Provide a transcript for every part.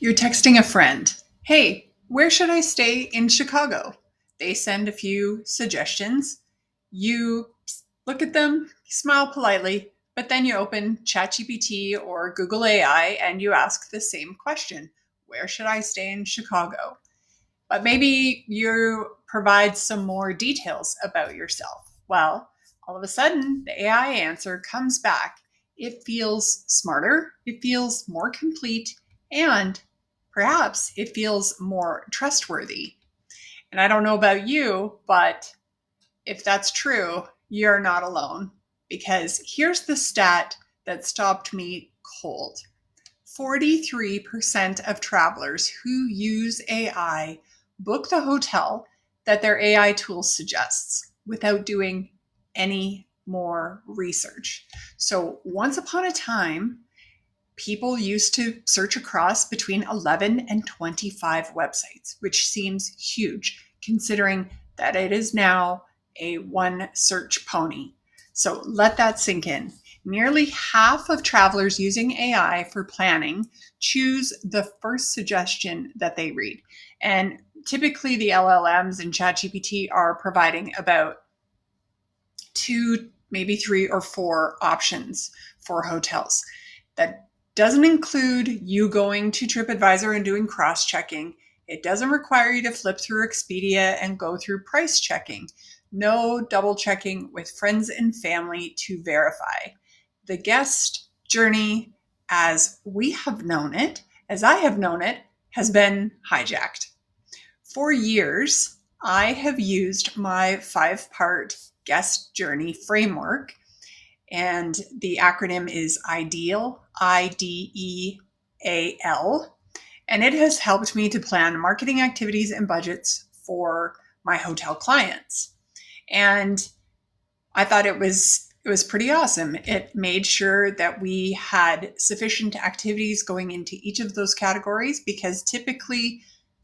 You're texting a friend, "Hey, where should I stay in Chicago?" They send a few suggestions. You look at them, smile politely, but then you open ChatGPT or Google AI and you ask the same question: "Where should I stay in Chicago?" But maybe you provide some more details about yourself. Well, all of a sudden, the AI answer comes back. It feels smarter, it feels more complete, and perhaps it feels more trustworthy. And I don't know about you, but if that's true, you're not alone. Because here's the stat that stopped me cold: 43% of travelers who use AI book the hotel that their AI tool suggests without doing any more research. So, once upon a time, people used to search across between 11 and 25 websites, which seems huge considering that it is now a one search pony. So let that sink in. Nearly half of travelers using AI for planning choose the first suggestion that they read. And typically, the LLMs and ChatGPT are providing about two, maybe three or four options for hotels. That doesn't include you going to TripAdvisor and doing cross checking. It doesn't require you to flip through Expedia and go through price checking. No double checking with friends and family to verify. The guest journey, as we have known it, as I have known it, has been hijacked. For years, I have used my 5-part guest journey framework, and the acronym is IDEAL, IDEAL, and it has helped me to plan marketing activities and budgets for my hotel clients. And I thought it was pretty awesome. It made sure that we had sufficient activities going into each of those categories, because typically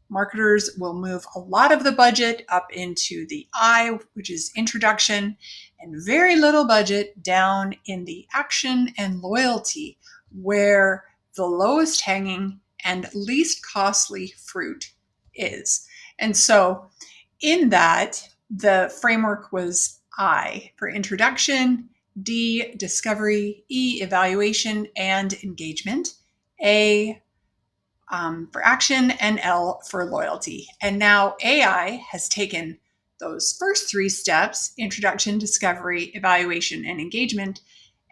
marketers will move a lot of the budget up into the I, which is introduction, and very little budget down in the action and loyalty, where the lowest hanging and least costly fruit is. And so, in that, the framework was I for introduction, D, discovery, E, evaluation and engagement, A, for action, and L for loyalty. And now AI has taken those first three steps: introduction, discovery, evaluation, and engagement,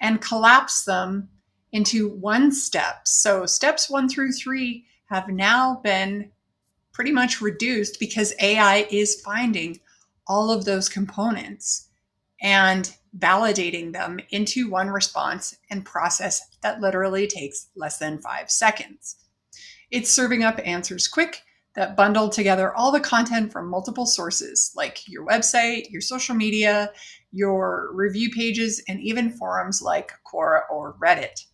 and collapsed them into one step. So steps 1 through 3 have now been pretty much reduced because AI is finding all of those components and validating them into one response and process that literally takes less than 5 seconds. It's serving up answers quick that bundle together all the content from multiple sources, like your website, your social media, your review pages, and even forums like Quora or Reddit.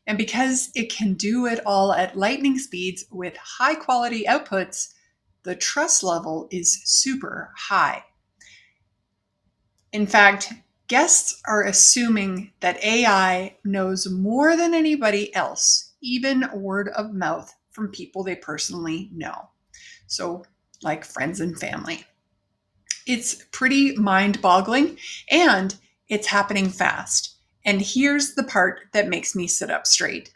And because it can do it all at lightning speeds with high quality outputs, the trust level is super high. In fact, guests are assuming that AI knows more than anybody else, even word of mouth from people they personally know. So, like friends and family. It's pretty mind boggling, and it's happening fast. And here's the part that makes me sit up straight: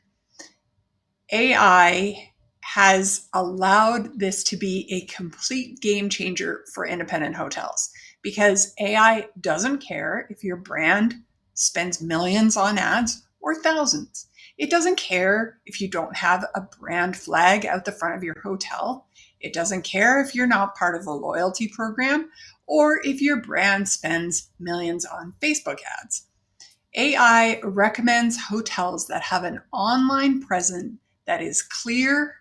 AI has allowed this to be a complete game changer for independent hotels, because AI doesn't care if your brand spends millions on ads or thousands. It doesn't care if you don't have a brand flag out the front of your hotel. It doesn't care if you're not part of a loyalty program or if your brand spends millions on Facebook ads. AI recommends hotels that have an online presence that is clear,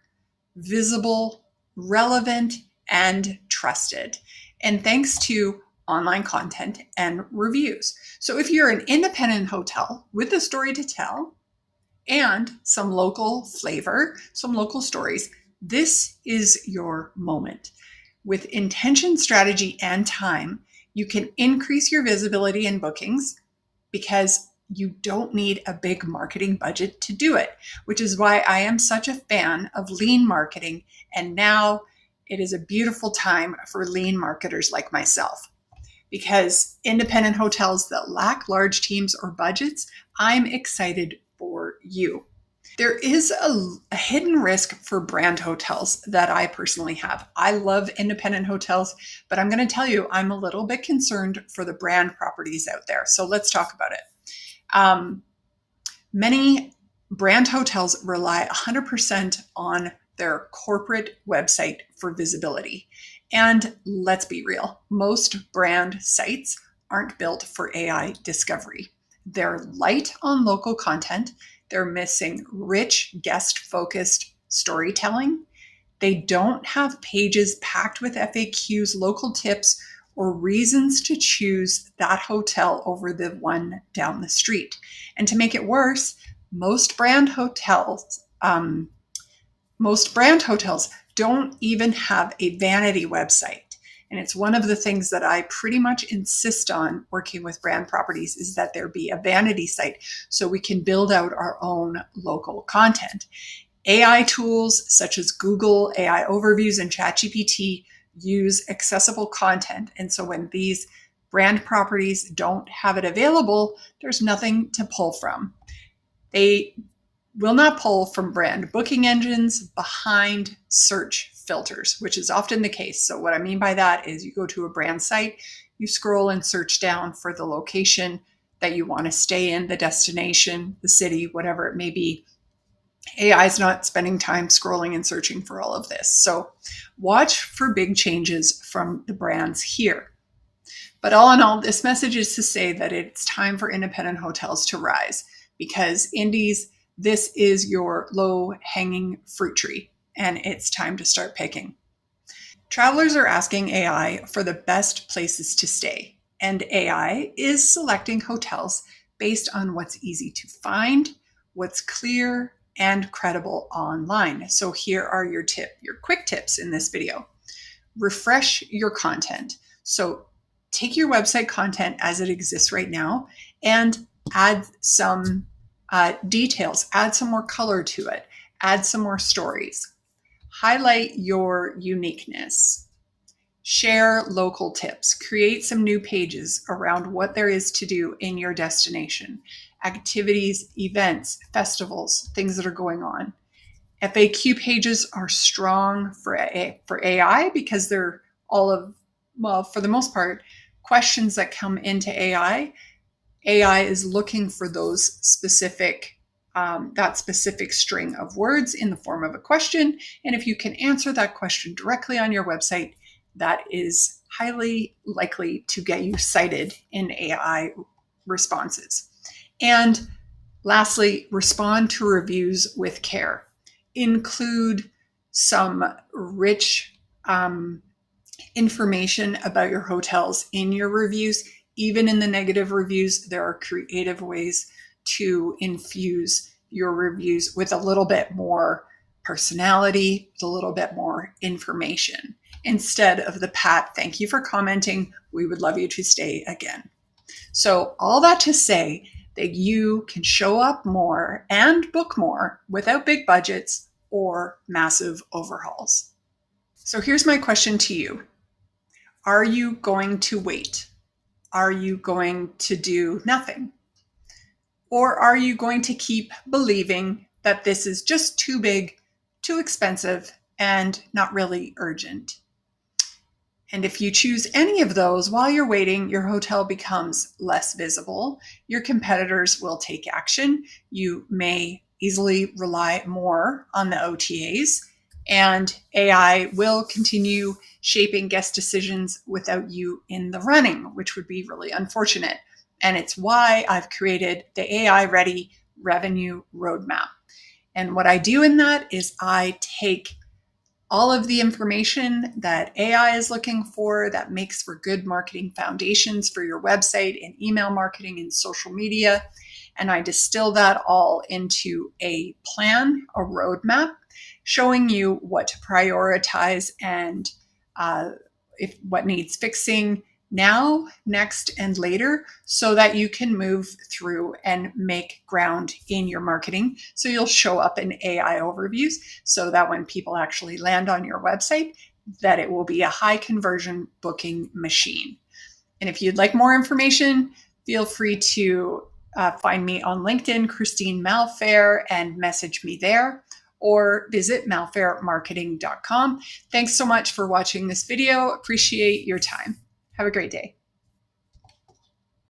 visible, relevant, and trusted. And thanks to online content and reviews. So if you're an independent hotel with a story to tell and some local flavor, some local stories, this is your moment. With intention, strategy, and time, you can increase your visibility in bookings, because you don't need a big marketing budget to do it, which is why I am such a fan of lean marketing. And now it is a beautiful time for lean marketers like myself. Because independent hotels that lack large teams or budgets, I'm excited for you. There is a hidden risk for brand hotels that I personally have. I love independent hotels, but I'm going to tell you, I'm a little bit concerned for the brand properties out there. So let's talk about it. Many brand hotels rely 100% on their corporate website for visibility. And let's be real, most brand sites aren't built for AI discovery. They're light on local content. They're missing rich, guest focused storytelling. They don't have pages packed with FAQs, local tips, or reasons to choose that hotel over the one down the street. And to make it worse, most brand hotels don't even have a vanity website. And it's one of the things that I pretty much insist on working with brand properties is that there be a vanity site so we can build out our own local content. AI tools such as Google AI Overviews and ChatGPT use accessible content. And so when these brand properties don't have it available, there's nothing to pull from. They will not pull from brand booking engines behind search filters, which is often the case. So what I mean by that is you go to a brand site, you scroll and search down for the location that you want to stay in, the destination, the city, whatever it may be. AI is not spending time scrolling and searching for all of this. So watch for big changes from the brands here. But all in all, this message is to say that it's time for independent hotels to rise because indies, this is your low-hanging fruit tree, and it's time to start picking. Travelers are asking AI for the best places to stay, and AI is selecting hotels based on what's easy to find, what's clear, and credible online. So here are your quick tips in this video. Refresh your content. So take your website content as it exists right now and add some details, add some more color to it, add some more stories. Highlight your uniqueness. Share local tips. Create some new pages around what there is to do in your destination. Activities, events, festivals, things that are going on. FAQ pages are strong for AI because they're for the most part, questions that come into AI. AI is looking for those specific, that specific string of words in the form of a question. And if you can answer that question directly on your website, that is highly likely to get you cited in AI responses. And lastly, respond to reviews with care. Include some rich information about your hotels in your reviews. Even in the negative reviews, there are creative ways to infuse your reviews with a little bit more personality, with a little bit more information, instead of the pat, thank you for commenting, we would love you to stay again. So all that to say that you can show up more and book more without big budgets or massive overhauls. So here's my question to you. Are you going to wait? Are you going to do nothing? Or are you going to keep believing that this is just too big, too expensive, and not really urgent? And if you choose any of those while you're waiting, your hotel becomes less visible. Your competitors will take action. You may easily rely more on the OTAs, and AI will continue shaping guest decisions without you in the running, which would be really unfortunate. And it's why I've created the AI Ready Revenue Roadmap. And what I do in that is I take all of the information that AI is looking for that makes for good marketing foundations for your website and email marketing and social media. And I distill that all into a plan, a roadmap, showing you what to prioritize and if what needs fixing, now, next, and later so that you can move through and make ground in your marketing. So you'll show up in AI overviews so that when people actually land on your website, that it will be a high conversion booking machine. And if you'd like more information, feel free to find me on LinkedIn, Christine Malfair, and message me there, or visit malfairmarketing.com. Thanks so much for watching this video. Appreciate your time. Have a great day.